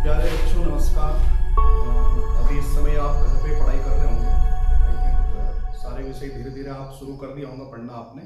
प्यारे बच्चों नमस्कार। अभी इस समय आप घर पे पढ़ाई कर रहे होंगे। आई थिंक सारे विषय धीरे धीरे आप शुरू कर दिया होगा पढ़ना आपने।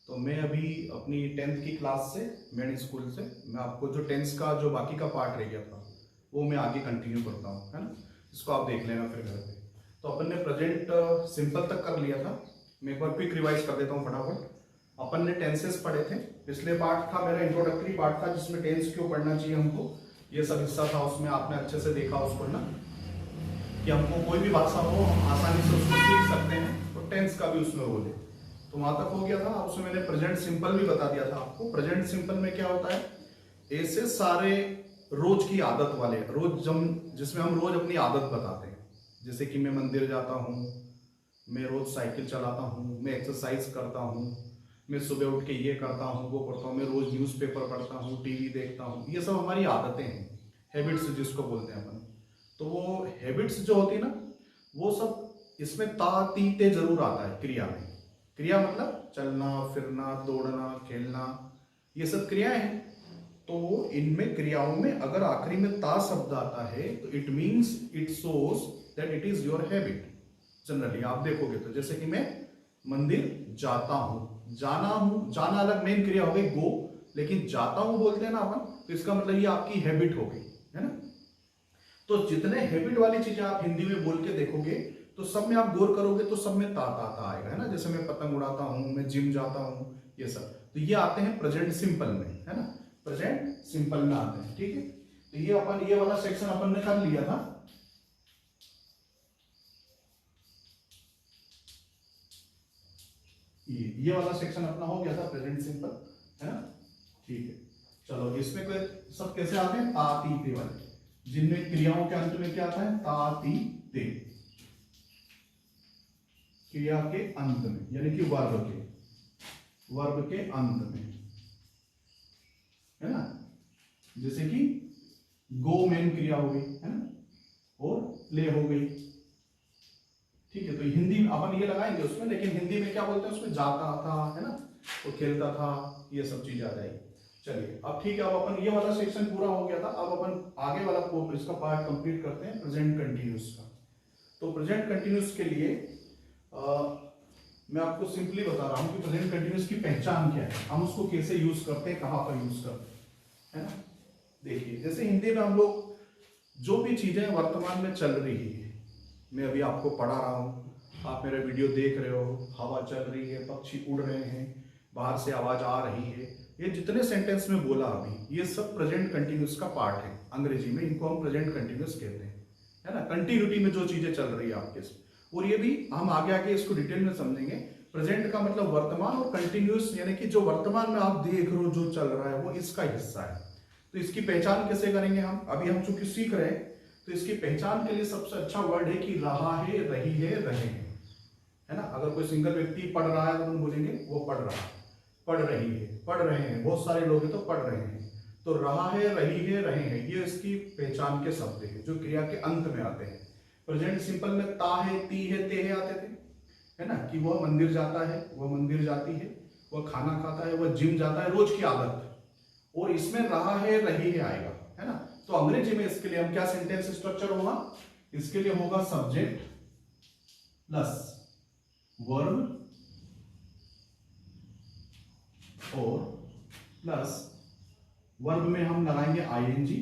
तो मैं अभी अपनी 10th की क्लास से मेरे स्कूल से मैं आपको जो 10th का जो बाकी का पार्ट रह गया था वो मैं आगे कंटिन्यू करता हूँ, है ना। इसको आप देख लेना फिर घर पे। तो अपन ने प्रेजेंट सिंपल तक कर लिया था। मैं एक बार क्विक रिवाइज कर देता हूँ फटाफट। अपन ने टेंसेस पढ़े थे। पिछले पार्ट था मेरा इंट्रोडक्टरी पार्ट था जिसमें टेंस क्यों पढ़ना चाहिए हमको, ये सब हिस्सा था उसमें। आपने अच्छे से देखा उसको ना, कि हमको कोई भी भाषा हो हम आसानी से उसको सीख सकते हैं, तो टेंस का भी उसमें रोल है। तो वहां तक हो गया था। उसमें मैंने प्रेजेंट सिंपल भी बता दिया था आपको। प्रेजेंट सिंपल में क्या होता है, ऐसे सारे रोज की आदत वाले, रोज जिसमें हम रोज अपनी आदत बताते हैं। जैसे कि मैं मंदिर जाता हूँ, मैं रोज साइकिल चलाता हूँ, मैं एक्सरसाइज करता हूँ, मैं सुबह उठ के ये करता हूँ वो करता हूँ, मैं रोज न्यूज़पेपर पढ़ता हूँ, टीवी देखता हूँ। ये सब हमारी आदतें हैं, हैबिट्स जिसको बोलते हैं अपन। तो वो हैबिट्स जो होती है ना, वो सब इसमें ता ती ते जरूर आता है क्रिया में। क्रिया मतलब चलना फिरना दौड़ना खेलना, ये सब क्रियाएं हैं। तो इनमें क्रियाओं में अगर आखिरी में ता शब्द आता है तो it means it shows that it is your habit. Generally आप देखोगे तो जैसे कि मैं मंदिर जाता हूं, जाना हूं, जाना अलग मेन क्रिया हो गई गो, लेकिन जाता हूं बोलते हैं ना अपन, तो इसका मतलब ये आपकी हैबिट हो गई, है ना। तो जितने हैबिट वाली चीजें आप हिंदी में बोल के देखोगे तो सब में आप गौर करोगे तो सब में ता ता ता आएगा, है ना। जैसे मैं पतंग उड़ाता हूं, मैं जिम जाता हूं, ये सब तो ये आते हैं प्रेजेंट सिंपल में, है ना। प्रेजेंट सिंपल में आते हैं, ठीक है। तो ये अपन ये वाला सेक्शन अपन ने कर लिया था। ये वाला सेक्शन अपना हो गया था प्रेजेंट सिंपल, है ना। ठीक है, चलो इसमें कोई सब कैसे आते हैं, ता ती ते वाले, जिनमें क्रियाओं के अंत में क्या आता है, ता ती ते। क्रिया के अंत में यानी कि वर्ब के अंत में, है ना। जैसे कि गो मेन क्रिया हो गई, है ना, और प्ले हो गई। ठीक है, तो हिंदी में अपन ये लगाएंगे उसमें, लेकिन हिंदी में क्या बोलते हैं उसमें, जाता था, है ना, वो खेलता था, ये सब चीज आ जाएगी। चलिए अब ठीक है, अब अपन ये वाला सेक्शन पूरा हो गया था। अब अपन आगे वाला इसका पार्ट कंप्लीट करते हैं, प्रेजेंट कंटिन्यूस का। तो प्रेजेंट कंटिन्यूस के लिए मैं आपको सिंपली बता रहा हूं कि प्रेजेंट कंटिन्यूस की पहचान क्या है, हम उसको कैसे यूज करते हैं, कहां पर यूज करते हैं, है ना। देखिए जैसे हिंदी में हम लोग जो भी चीजें वर्तमान में चल रही है, मैं अभी आपको पढ़ा रहा हूँ, आप मेरा वीडियो देख रहे हो, हवा चल रही है, पक्षी उड़ रहे हैं, बाहर से आवाज आ रही है, ये जितने सेंटेंस में बोला अभी, ये सब प्रेजेंट कंटिन्यूस का पार्ट है। अंग्रेजी में इनको हम प्रेजेंट कंटिन्यूस कहते हैं, है ना। कंटिन्यूटी में जो चीजें चल रही है आपके, और ये भी हम आगे आगे इसको डिटेल में समझेंगे। प्रेजेंट का मतलब वर्तमान, और कंटिन्यूस यानी कि जो वर्तमान में आप देख रहे हो जो चल रहा है वो इसका हिस्सा है। तो इसकी पहचान कैसे करेंगे हम, अभी हम चूंकि सीख रहे हैं, तो इसकी पहचान के लिए सबसे अच्छा वर्ड है कि रहा है, रही है, रहे हैं, है ना। अगर कोई सिंगल व्यक्ति पढ़ रहा है तो हम बोलेंगे वो पढ़ रहा है, पढ़ रही है, पढ़ रहे हैं, बहुत सारे लोग हैं तो पढ़ रहे हैं। तो रहा है, रही है, रहे हैं, ये इसकी पहचान के शब्द हैं जो क्रिया के अंत में आते हैं। प्रेजेंट सिंपल में ता है, ती है, ते है आते थे, है ना, कि वह मंदिर जाता है, वह मंदिर जाती है, वह खाना खाता है, वह जिम जाता है, रोज की आदत। और इसमें रहा है, रही है आएगा, है ना। तो अंग्रेजी में इसके लिए हम क्या सेंटेंस स्ट्रक्चर होगा, इसके लिए होगा सब्जेक्ट प्लस वर्ब और प्लस वर्ब में हम लगाएंगे आईएनजी।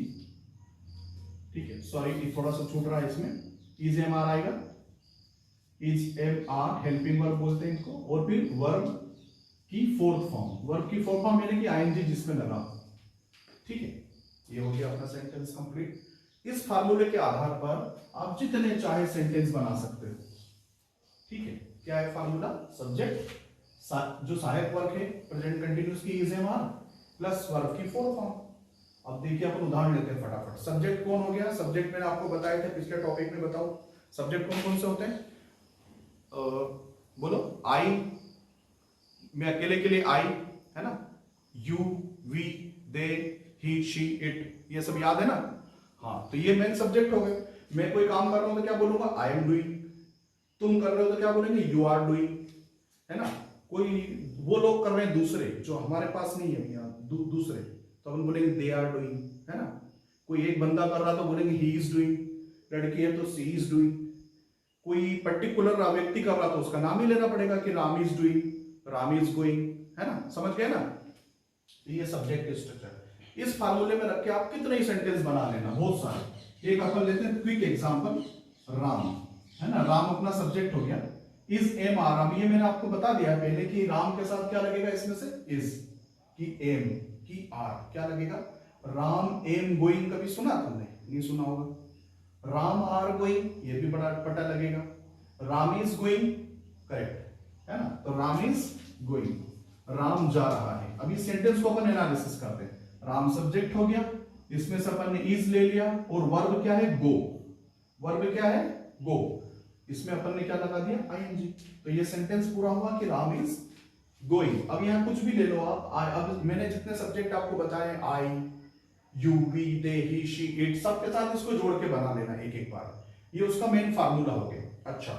ठीक है, सॉरी थोड़ा सा छूट रहा है इसमें, इज एम आर आएगा, is am are helping verb बोलते हैं इनको। और फिर वर्ब की फोर्थ फॉर्म, वर्ब की फोर्थ फॉर्म यानी कि आईएनजी जिसमें लगा। ठीक है, ये हो गया अपना सेंटेंस कंप्लीट। इस फार्मूले के आधार पर आप जितने चाहे सेंटेंस बना सकते हो। ठीक है, क्या है फार्मूला, सब्जेक्ट जो सहायक वर्ग है प्रेजेंट कंटिन्यूस की is am are plus verb की फोर्थ फॉर्म। अब देखिए अपन उदाहरण लेते हैं फटाफट। सब्जेक्ट कौन हो गया, सब्जेक्ट मैंने आपको बताए थे पिछले टॉपिक में, बताओ सब्जेक्ट कौन कौन से होते हैं। बोलो, आई, मैं अकेले के लिए आई, है ना, you, we, they, he, she, it, ये सब याद है ना। हाँ, तो ये मेन सब्जेक्ट हो गए। मैं कोई काम कर रहा हूं तो क्या बोलूंगा, आई एम डूइंग। तुम कर रहे हो तो क्या बोलेंगे, यू आर डूइंग, है ना। कोई वो लोग कर रहे हैं दूसरे जो हमारे पास नहीं है यहाँ, दूसरे, तो अपन बोलेंगे दे आर डूइंग, है ना। कोई एक बंदा कर रहा तो बोलेंगे ही इज डूइंग, लड़की है तो सी इज डूइंग, कोई पर्टिकुलर व्यक्ति कर रहा तो उसका नाम ही लेना पड़ेगा कि Ram is doing, Ram is going, है ना, समझ गए ना। ये सब्जेक्ट स्ट्रक्चर इस फार्मूले में रख के आप कितने ही सेंटेंस बना लेना, बहुत सारे। एक अपन लेते हैं क्विक एग्जांपल, राम, है ना, राम अपना सब्जेक्ट हो गया, इज एम आर, अब ये मैंने आपको बता दिया पहले कि राम के साथ क्या लगेगा इसमें से, इज की एम की आर, क्या लगेगा, राम एम गोइंग, कभी सुना तुमने, नहीं सुना होगा। राम आर गोइंग, ये भी बड़ा पता लगेगा। राम इज गोइंग, करेक्ट है ना, तो राम इज गोइंग, राम जा रहा है। अभी सेंटेंस को अपन एनालिसिस करते हैं। राम सब्जेक्ट हो गया, इसमें से अपन ने इज ले लिया, और वर्ब क्या है, गो, वर्ब क्या है, गो, इसमें अपन ने क्या लगा दिया, आईएनजी। तो ये सेंटेंस पूरा हुआ कि राम इज गोइंग। अब यहाँ कुछ भी ले लो आप, अब मैंने जितने सब्जेक्ट आपको बताए, I, you, we, they, he, she, it, सबके साथ इसको जोड़ के बना लेना एक एक बार, ये उसका मेन फार्मूला हो गया। अच्छा,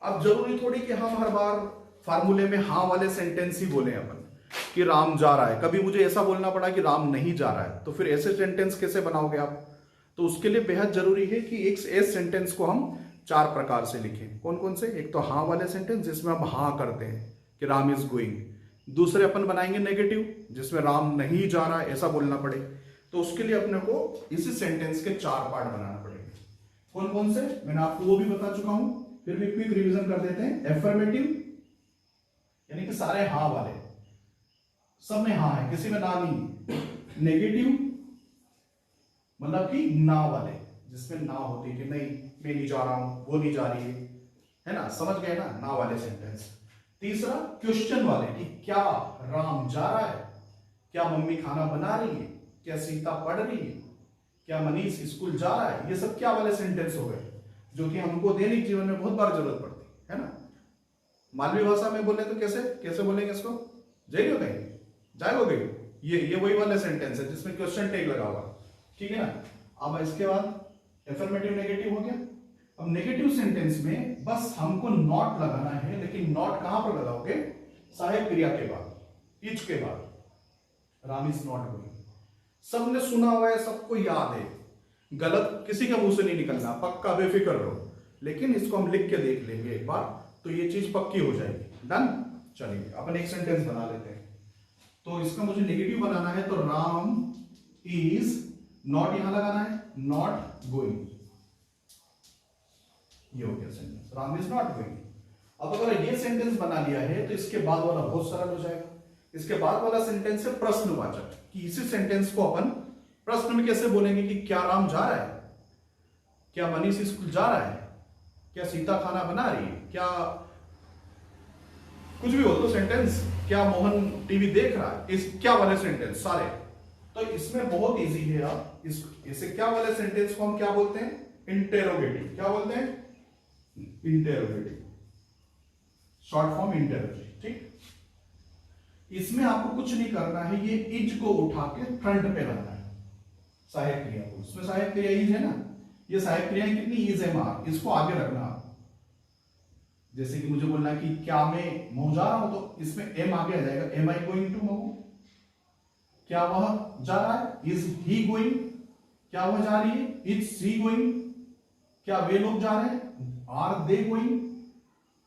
अब जरूरी थोड़ी कि हम हर बार फार्मूले में हाँ वाले सेंटेंस ही बोले अपन कि राम जा रहा है। कभी मुझे ऐसा बोलना पड़ा कि राम नहीं जा रहा है, तो फिर ऐसे सेंटेंस कैसे बनाओगे आप। तो उसके लिए बेहद जरूरी है कि एक इस सेंटेंस को हम 4 प्रकार से लिखें। कौन कौन से, एक तो हाँ वाले सेंटेंस जिसमें हम हाँ करते हैं कि राम इज गोइंग। दूसरे अपन बनाएंगे नेगेटिव, जिसमें राम नहीं जा रहा है ऐसा बोलना पड़े। तो उसके लिए अपने को इसी सेंटेंस के 4 पार्ट बनाना पड़ेंगे। कौन कौन से, मैंने आपको वो भी बता चुका हूं, फिर भी क्विक रिवीजन कर देते हैं। एफर्मेटिव यानी कि सारे हाँ वाले, सब में हाँ है, किसी में ना नहीं। नेगेटिव मतलब कि ना वाले, जिसमें ना होती कि नहीं मैं नहीं जा रहा हूं, वो नहीं जा रही है ना, समझ गए ना, ना वाले सेंटेंस। तीसरा क्वेश्चन वाले कि क्या राम जा रहा है, क्या मम्मी खाना बना रही है, क्या सीता पढ़ रही है, क्या मनीष स्कूल जा रहा है। ये सब क्या वाले सेंटेंस हो गए, जो कि हमको दैनिक जीवन में बहुत बार जरूरत पड़ती है ना। मालवी भाषा में बोले तो कैसे कैसे बोलेंगे इसको, जाइए कहीं, जाएगा कहीं, ये वही वाले सेंटेंस है जिसमें क्वेश्चन टैग लगा हुआ, ठीक है ना। अब इसके बाद एफर्मेटिव नेगेटिव हो गया। अब नेगेटिव सेंटेंस में बस हमको नॉट लगाना है, लेकिन नॉट कहां पर लगाओगे, सहायक क्रिया के बाद, इज के बाद। राम इज नॉट गोइंग, सबने सुना हुआ है, सबको याद है, गलत किसी के मुंह से नहीं निकलना, पक्का बेफिक्र रहो। लेकिन इसको हम लिख के देख लेंगे एक बार, तो ये चीज पक्की हो जाएगी। डन, चलिए अपन एक सेंटेंस बना लेते हैं। तो इसका मुझे नेगेटिव बनाना है, तो राम इज नॉट यहां लगाना है, नॉट गोइंग, ये हो गया sentence, Ram is not going. अब अगर ये सेंटेंस बना लिया है तो इसके बाद वाला बहुत सरल हो जाएगा। इसके बाद वाला सेंटेंस है प्रश्नवाचक, कि इसी सेंटेंस को अपन प्रश्न में कैसे बोलेंगे कि क्या राम जा रहा है, क्या मनीष स्कूल जा रहा है, क्या सीता खाना बना रही है, क्या कुछ भी हो तो सेंटेंस, क्या मोहन टीवी देख रहा है, इस क्या वाले सेंटेंस सारे। तो इसमें बहुत इजी है, आप इसे क्या वाले सेंटेंस को हम क्या बोलते हैं, इंटेरोगेटिव। क्या बोलते हैं, इंटेरोगेटिव, शॉर्ट फॉर्म इंटेरोगेटिव, ठीक। इसमें आपको कुछ नहीं करना है, ये इज को उठा के फ्रंट पे रखना है, सहायक क्रिया को। इसमें सहायक क्रिया इज है ना, ये सहायक क्रिया कितनी, इज एम आर, इसको आगे रखना। जैसे कि मुझे बोलना है कि क्या मैं महू जा रहा हूं, तो इसमें एम आगे आ जाएगा, am I going to Mhow. क्या वह जा रहा है, इज ही गोइंग। क्या वह जा रही है, इज सी गोइंग। क्या वे लोग जा रहे हैं, आर दे गोइंग।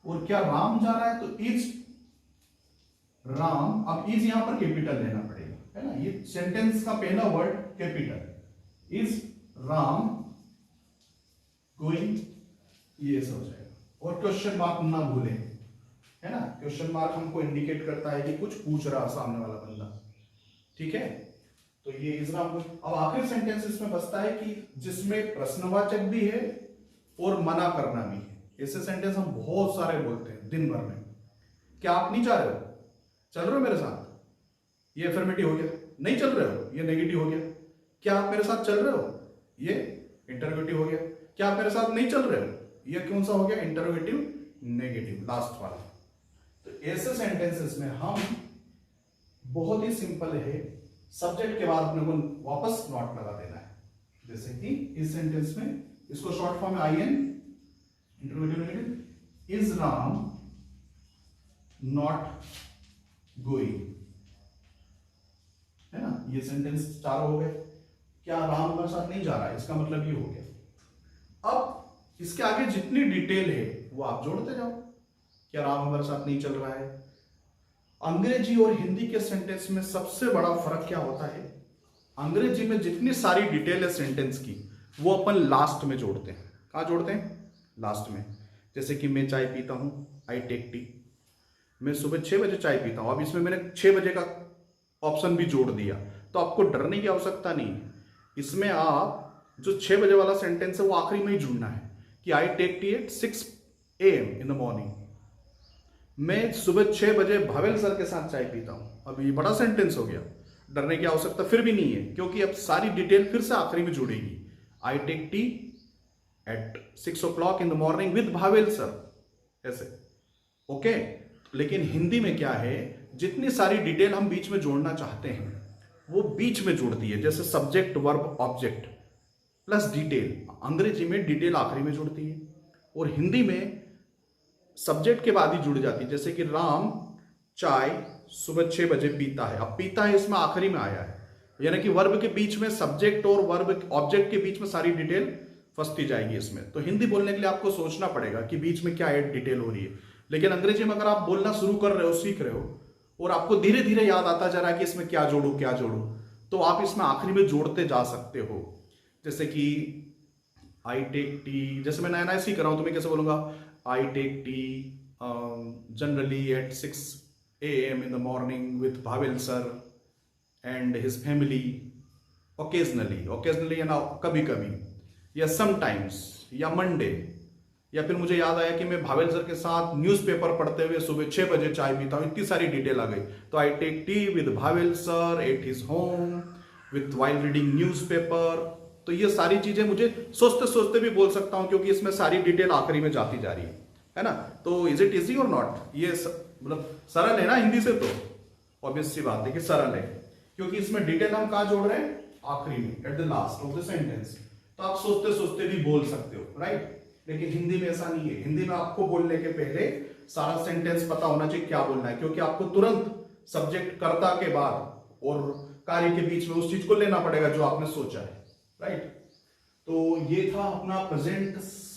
और क्या राम जा रहा है, तो इज राम। अब इज यहां पर कैपिटल लेना पड़ेगा, है ना, ये सेंटेंस का पहला word capital, is Ram going, ये सब हो जाएगा। और क्वेश्चन मार्क ना भूलें, है ना, क्वेश्चन मार्क हमको इंडिकेट करता है कि कुछ पूछ रहा सामने वाला बंदा, ठीक है। तो ये इज राम गोइंग। अब आखिरी सेंटेंस इसमें बचता है कि जिसमें प्रश्नवाचक भी है और मना करना भी है। ऐसे सेंटेंस हम बहुत सारे बोलते हैं दिन भर में। क्या आप नहीं चाह रहे हो, चल रहे हो मेरे साथ, ये अफर्मेटिव हो गया। नहीं चल रहे हो, ये नेगेटिव हो गया। क्या आप मेरे साथ चल रहे हो, ये इंटरोगेटिव हो गया। क्या आप मेरे साथ नहीं चल रहे हो, ये कौन सा हो गया, इंटरोगेटिव नेगेटिव, लास्ट वाला। तो ऐसे सेंटेंसेस में हम बहुत ही सिंपल है, सब्जेक्ट के बाद अपने को वापस नॉट लगा देना है। जैसे कि इस सेंटेंस में इसको शॉर्ट फॉर्म में IN, interrogative negative, is Ram not going, है ना। ये सेंटेंस चारों हो गए क्या राम हमारे साथ नहीं जा रहा है, इसका मतलब ये हो गया। अब इसके आगे जितनी डिटेल है वो आप जोड़ते जाओ। क्या राम हमारे साथ नहीं चल रहा है। अंग्रेजी और हिंदी के सेंटेंस में सबसे बड़ा फर्क क्या होता है, अंग्रेजी में जितनी सारी डिटेल है सेंटेंस की वो अपन लास्ट में जोड़ते हैं। कहाँ जोड़ते हैं, लास्ट में। जैसे कि मैं चाय पीता हूं, आई टेक टी। मैं सुबह 6 बजे चाय पीता हूं, अब इसमें मैंने 6 बजे का ऑप्शन भी जोड़ दिया, तो आपको डरने की आवश्यकता नहीं है। इसमें आप जो 6 बजे वाला सेंटेंस है वो आखिरी में ही जुड़ना है कि I take tea at 6 AM in the morning. मैं सुबह 6 बजे भावेल सर के साथ चाय पीता हूं। अब ये बड़ा सेंटेंस हो गया, डरने की आवश्यकता फिर भी नहीं है, क्योंकि अब सारी डिटेल फिर से आखिरी में जुड़ेगी। I take tea at 6 o'clock in the morning with Bhavel sir, ऐसे। ओके। लेकिन हिंदी में क्या है, जितनी सारी डिटेल हम बीच में जोड़ना चाहते हैं वो बीच में जुड़ती है। जैसे subject verb object plus detail, अंग्रेजी में डिटेल आखिरी में जुड़ती है और हिंदी में सब्जेक्ट के बाद ही जुड़ जाती है। जैसे कि राम चाय सुबह 6 बजे पीता है, अब पीता है इसमें आखिरी में आया है, यानी कि वर्ब के बीच में, सब्जेक्ट और वर्ब ऑब्जेक्ट के बीच में सारी डिटेल फंसती जाएगी इसमें। तो हिंदी बोलने के लिए आपको सोचना पड़ेगा कि बीच में क्या डिटेल हो रही है। लेकिन अंग्रेजी में अगर आप बोलना शुरू कर रहे हो, सीख रहे हो, और आपको धीरे धीरे याद आता जा रहा है कि इसमें क्या जोड़ू क्या जोड़ू, तो आप इसमें आखिरी में जोड़ते जा सकते हो। जैसे कि आई टेक टी, जैसे मैं नया नया सीख रहा हूं तो मैं कैसे बोलूंगा, I take tea generally at 6 AM in the morning with Bhavel sir and his family, occasionally या कभी कभी, या समटाइम्स, या मंडे। या फिर मुझे याद आया कि मैं भावेल सर के साथ न्यूज़पेपर पढ़ते हुए सुबह 6 बजे चाय पीता हूँ, इतनी सारी डिटेल आ गई, तो I take tea with Bhavel sir at his home with while reading newspaper. तो ये सारी चीजें मुझे सोचते सोचते भी बोल सकता हूं, क्योंकि इसमें सारी डिटेल आखिरी में जाती जा रही है ना। तो इज इट इजी और नॉट, ये मतलब सरल है ना हिंदी से, तो ऑब्वियस सी बात है कि सरल है, क्योंकि इसमें डिटेल हम कहां जोड़ रहे हैं, आखिरी में, at the last of the sentence. तो आप सोचते सोचते भी बोल सकते हो, राइट। लेकिन हिंदी में ऐसा नहीं है। हिंदी में आपको बोलने के पहले सारा सेंटेंस पता होना चाहिए क्या बोलना है, क्योंकि आपको तुरंत सब्जेक्ट कर्ता के बाद और कार्य के बीच में उस चीज को लेना पड़ेगा जो आपने सोचा है, राइट। तो ये था अपना प्रेजेंट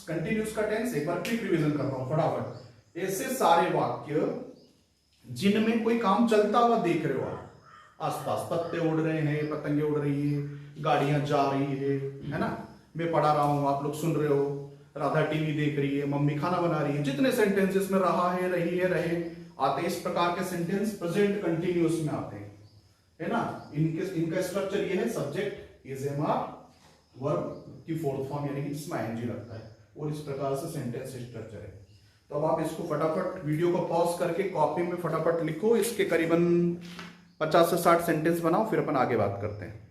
कंटिन्यूस का टेंस। एक बार क्विक रिवीजन करता हूं फटाफट। ऐसे सारे वाक्य जिनमें कोई काम चलता हुआ देख रहे हो आप, आसपास पत्ते उड़ रहे हैं, पतंगे उड़ रही है, गाड़ियां जा रही है ना, मैं पढ़ा रहा हूं, आप लोग सुन रहे हो, राधा टीवी देख रही है, मम्मी खाना बना रही है, जितने सेंटेंसेस में रहा है, रही है, रहे आते हैं, इस प्रकार के सेंटेंस प्रेजेंट कंटिन्यूस में आते हैं, है ना। इनका स्ट्रक्चर ये है, सब्जेक्ट इज एमआर, वर्ब की फोर्थ फॉर्म यानी कि इसमें आईएनजी लगता है, और इस प्रकार से सेंटेंस स्ट्रक्चर है। तो अब आप इसको फटाफट वीडियो को पॉज करके कॉपी में फटाफट लिखो, इसके करीबन 50 से 60 सेंटेंस बनाओ, फिर अपन आगे बात करते हैं।